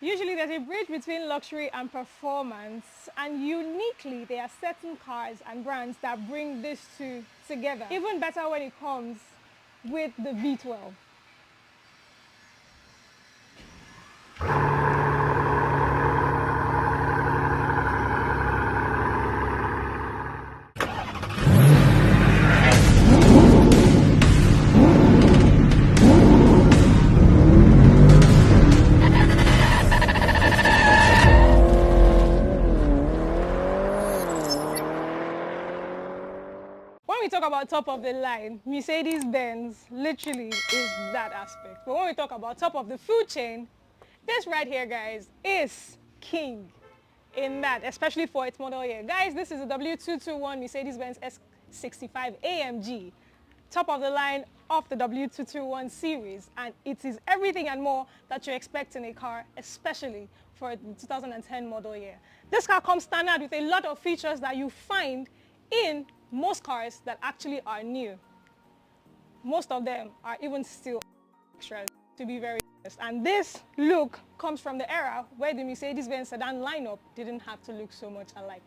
Usually there's a bridge between luxury and performance, and uniquely there are certain cars and brands that bring these two together. Even better when it comes with the V12. When we talk about top of the line, Mercedes-Benz literally is that aspect. But when we talk about top of the food chain, this right here, guys, is king in that, especially for its model year. Guys, this is a W221 Mercedes-Benz S65 AMG, top of the line of the W221 series, and it is everything and more that you expect in a car, especially for the 2010 model year. This car comes standard with a lot of features that you find in most cars that actually are new. Most of them are even still extras, to be very honest. And this look comes from the era where the Mercedes-Benz sedan lineup didn't have to look so much alike.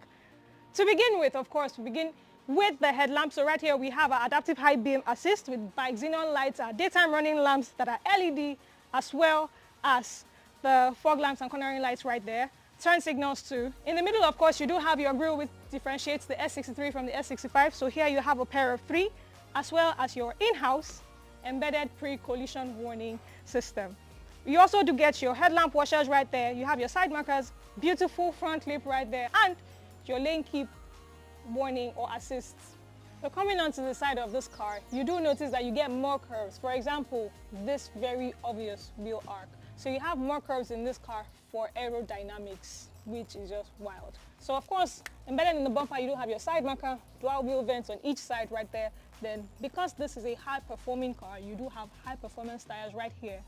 To begin with, of course, we begin with the headlamp. So right here we have our adaptive high beam assist with bi-xenon lights, our daytime running lamps that are LED, as well as the fog lamps and cornering lights right there. Turn signals too. In the middle, of course, you do have your grille, which differentiates the S63 from the S65. So here you have a pair of 3, as well as your in-house embedded pre-collision warning system. You also do get your headlamp washers right there. You have your side markers, beautiful front lip right there, and your lane keep warning or assists. So coming onto the side of this car, you do notice that you get more curves. For example, this very obvious wheel arc. So you have more curves in this car for aerodynamics, which is just wild. So of course, embedded in the bumper, you do have your side marker, dual wheel vents on each side right there. Then because this is a high performing car, you do have high performance tires right here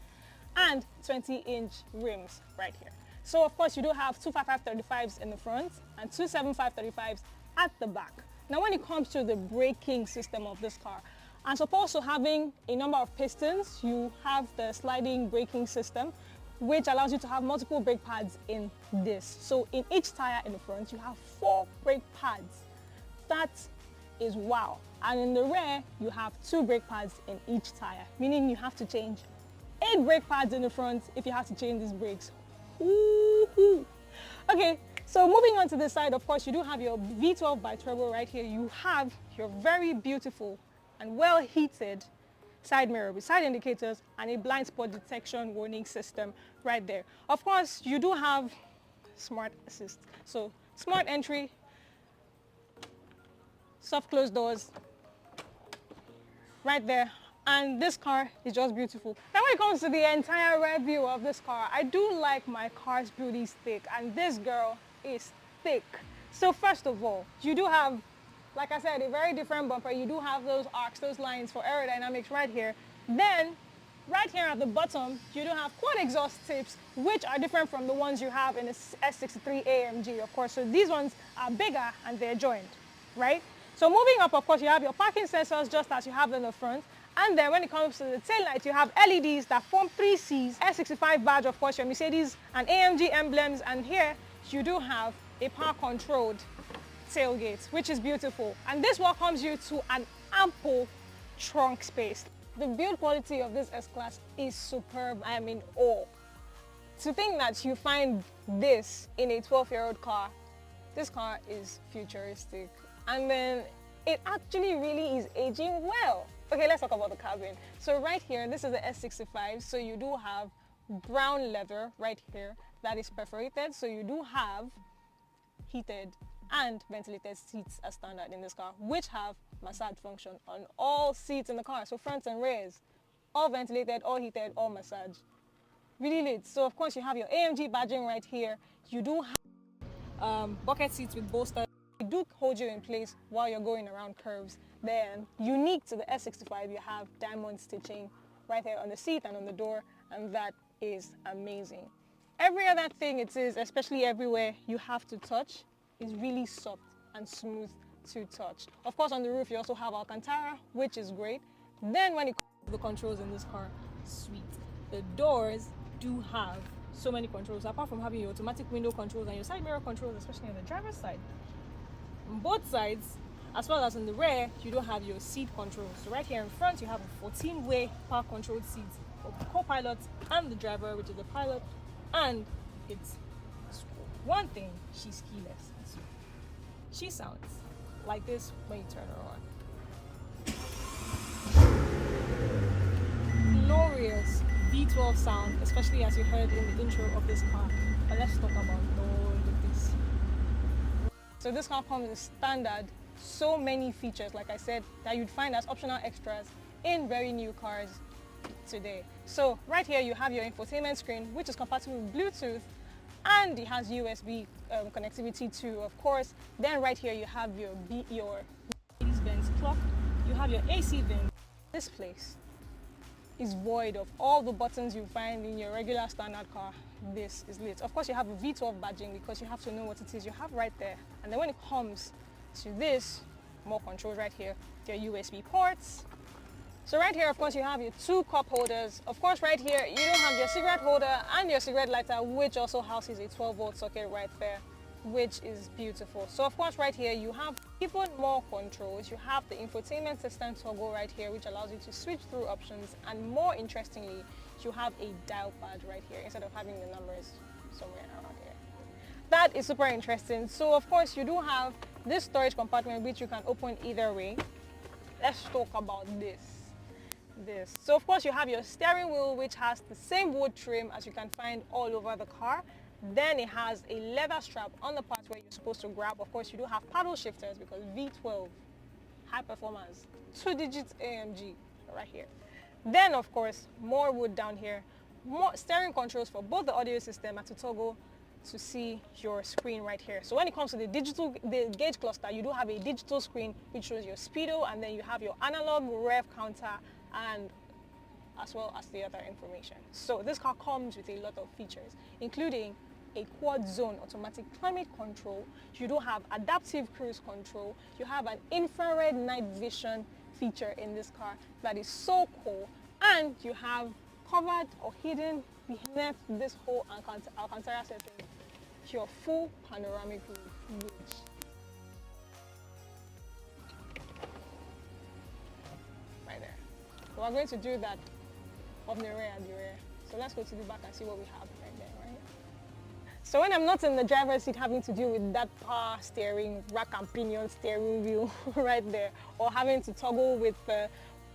and 20-inch rims right here. So of course, you do have 255/35s in the front and 275/35s at the back. Now when it comes to the braking system of this car, as opposed to having a number of pistons, you have the sliding braking system, which allows you to have multiple brake pads in this. So in each tire in the front, you have 4 brake pads. That is wow. And in the rear, you have 2 brake pads in each tire, meaning you have to change 8 brake pads in the front if you have to change these brakes. Woo-hoo. Okay, so moving on to the side, of course, you do have your V12 bi-turbo right here. You have your very beautiful and well-heated side mirror with side indicators and a blind spot detection warning system right there. Of course, you do have smart assist. So smart entry, soft closed doors right there. And this car is just beautiful. Now when it comes to the entire rear view of this car, I do like my car's beauty thick, and this girl is thick. So first of all, you do have, like I said, a very different bumper. You do have those arcs, those lines for aerodynamics right here. Then, right here at the bottom, you do have quad exhaust tips, which are different from the ones you have in the S63 AMG, of course. So these ones are bigger and they're joined, right? So moving up, of course, you have your parking sensors just as you have in the front. And then when it comes to the taillight, you have LEDs that form 3 Cs, S65 badge, of course, your Mercedes and AMG emblems. And here you do have a power-controlled tailgate, which is beautiful. And this welcomes you to an ample trunk space. The build quality of this S-Class is superb. I am in awe. To think that you find this in a 12-year-old car, this car is futuristic. And then it actually really is aging well. Okay, let's talk about the cabin. So right here, this is the S65. So you do have brown leather right here that is perforated. So you do have heated and ventilated seats as standard in this car, which have massage function on all seats in the car. So fronts and rears, all ventilated, all heated, all massage. Really lit. So of course you have your AMG badging right here. You do have bucket seats with bolsters. They do hold you in place while you're going around curves. Then, unique to the S65, you have diamond stitching right here on the seat and on the door, and that is amazing. Every other thing it is, especially everywhere you have to touch, is really soft and smooth to touch. Of course, on the roof, you also have Alcantara, which is great. Then when it comes to the controls in this car, sweet. The doors do have so many controls, apart from having your automatic window controls and your side mirror controls, especially on the driver's side. On both sides, as well as in the rear, you don't have your seat controls. So right here in front, you have a 14-way power controlled seat for the co-pilot and the driver, which is the pilot. And it's one thing, she's keyless. So she sounds like this when you turn her on. Glorious V12 sound, especially as you heard in the intro of this car. But let's talk about all of this. So this car comes with standard so many features, like I said, that you'd find as optional extras in very new cars today. So right here you have your infotainment screen, which is compatible with Bluetooth, and it has USB connectivity too, of course. Then right here you have your Mercedes-Benz clock, you have your AC vent. This place is void of all the buttons you find in your regular standard car. This is lit. Of course you have a V12 badging because you have to know what it is you have right there. And then when it comes to this, more controls right here, your USB ports. So right here, of course, you have your two cup holders. Of course, right here, you don't have your cigarette holder and your cigarette lighter, which also houses a 12-volt socket right there, which is beautiful. So of course, right here, you have even more controls. You have the infotainment system toggle right here, which allows you to switch through options. And more interestingly, you have a dial pad right here instead of having the numbers somewhere around here. That is super interesting. So of course, you do have this storage compartment, which you can open either way. Let's talk about this. So of course you have your steering wheel, which has the same wood trim as you can find all over the car. Then it has a leather strap on the part where you're supposed to grab. Of course you do have paddle shifters because V12, high performance, 2-digit AMG right here. Then of course more wood down here, more steering controls for both the audio system and to toggle to see your screen right here. So when it comes to the gauge cluster, you do have a digital screen which shows your speedo, and then you have your analog rev counter and as well as the other information. So this car comes with a lot of features, including a quad zone automatic climate control. You do have adaptive cruise control. You have an infrared night vision feature in this car that is so cool, and you have covered or hidden beneath this whole Alcantara section your full panoramic roof, which right there. So we're going to do that of the rear and the rear. So let's go to the back and see what we have right there, right? So when I'm not in the driver's seat having to deal with that power steering, rack and pinion steering wheel right there, or having to toggle with the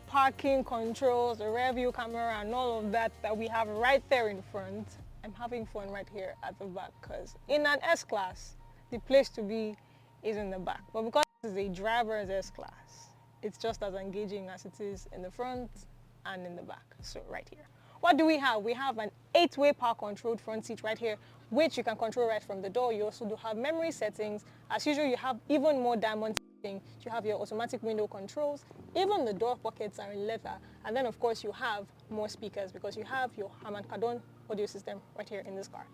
parking controls, the rear view camera and all of that we have right there in front, I'm having fun right here at the back, because in an S-Class, the place to be is in the back. But because this is a driver's S-Class, it's just as engaging as it is in the front and in the back. So right here. What do we have? We have an 8-way power controlled front seat right here, which you can control right from the door. You also do have memory settings. As usual, you have even more diamond settings. You have your automatic window controls. Even the door pockets are in leather. And then of course you have more speakers because you have your Harman Kardon audio system right here in this car.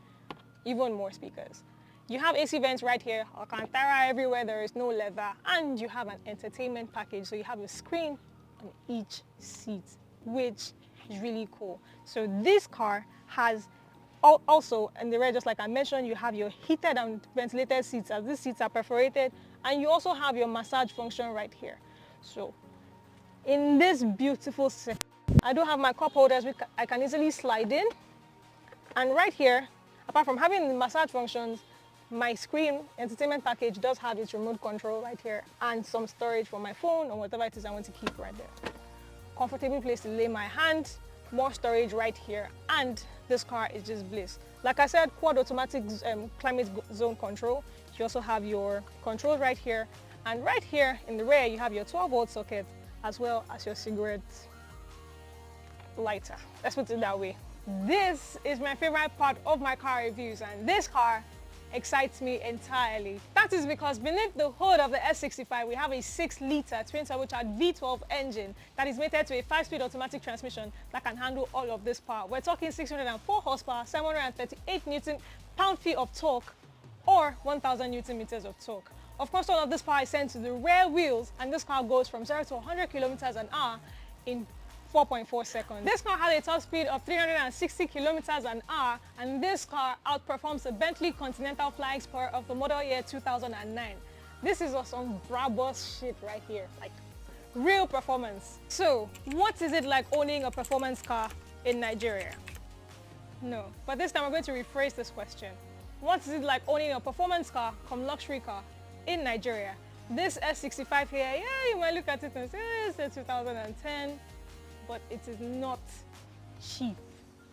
Even more speakers. You have AC vents right here, Alcantara everywhere, there is no leather, and you have an entertainment package. So you have a screen on each seat, which is really cool. So this car has also in the rear, just like I mentioned, you have your heated and ventilated seats, as these seats are perforated, and you also have your massage function right here. So in this beautiful set, I do have my cup holders which I can easily slide in. And right here, apart from having the massage functions, my screen entertainment package does have its remote control right here and some storage for my phone or whatever it is I want to keep right there. Comfortable place to lay my hand, more storage right here, and this car is just bliss. Like I said, quad automatic climate zone control. You also have your controls right here, and right here in the rear you have your 12-volt socket as well as your cigarette lighter. Let's put it that way. This is my favorite part of my car reviews, and this car excites me entirely. That is because beneath the hood of the S65 we have a 6-liter twin-turbocharged V12 engine that is mated to a 5-speed automatic transmission that can handle all of this power. We're talking 604 horsepower, 738 Newton pound-feet of torque, or 1000 Newton meters of torque. Of course, all of this power is sent to the rear wheels, and this car goes from 0 to 100 kilometers an hour in 4.4 seconds. This car had a top speed of 360 kilometers an hour, and this car outperforms the Bentley Continental Flying Spur of the model year 2009. This is some Brabus shit right here, like real performance. So, what is it like owning a performance car in Nigeria? No, but this time we're going to rephrase this question. What is it like owning a performance car, luxury car, in Nigeria? This S65 here, yeah, you might look at it and say, it's a 2010, but it is not cheap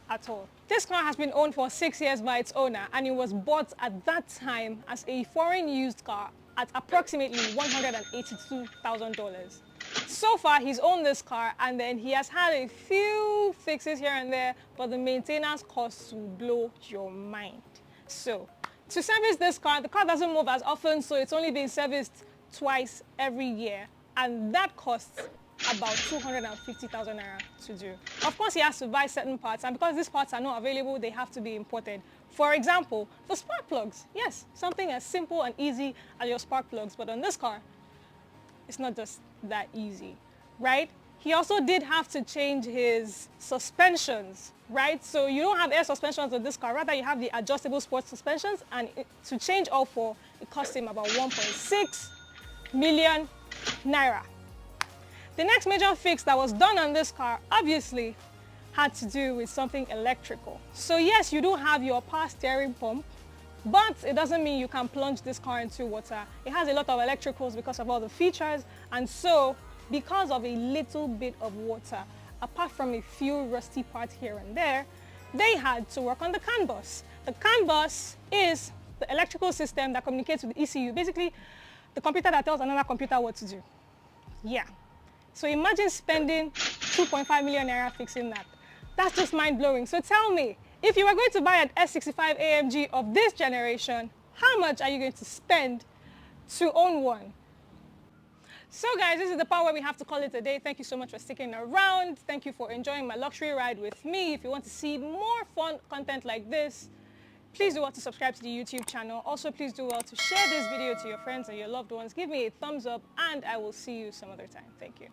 at all. This car has been owned for 6 years by its owner, and it was bought at that time as a foreign used car at approximately $182,000. So far, he's owned this car, and then he has had a few fixes here and there, but the maintenance costs will blow your mind. So, to service this car, the car doesn't move as often, so it's only been serviced twice every year, and that costs about 250,000 naira to do. Of course, he has to buy certain parts, and because these parts are not available, they have to be imported. For example, the spark plugs. Yes, something as simple and easy as your spark plugs, but on this car, it's not just that easy, right? He also did have to change his suspensions, right? So you don't have air suspensions on this car, rather you have the adjustable sports suspensions, and to change all four, it cost him about 1.6 million naira. The next major fix that was done on this car obviously had to do with something electrical. So yes, you do have your power steering pump, but it doesn't mean you can plunge this car into water. It has a lot of electricals because of all the features, and so because of a little bit of water, apart from a few rusty parts here and there, they had to work on the CAN bus. The CAN bus is the electrical system that communicates with the ECU, basically the computer that tells another computer what to do. Yeah. So imagine spending 2.5 million naira fixing that. That's just mind-blowing. So tell me, if you were going to buy an S65 AMG of this generation, how much are you going to spend to own one? So guys, this is the part where we have to call it a day. Thank you so much for sticking around. Thank you for enjoying my luxury ride with me. If you want to see more fun content like this, please do well to subscribe to the YouTube channel. Also, please do well to share this video to your friends and your loved ones. Give me a thumbs up, and I will see you some other time. Thank you.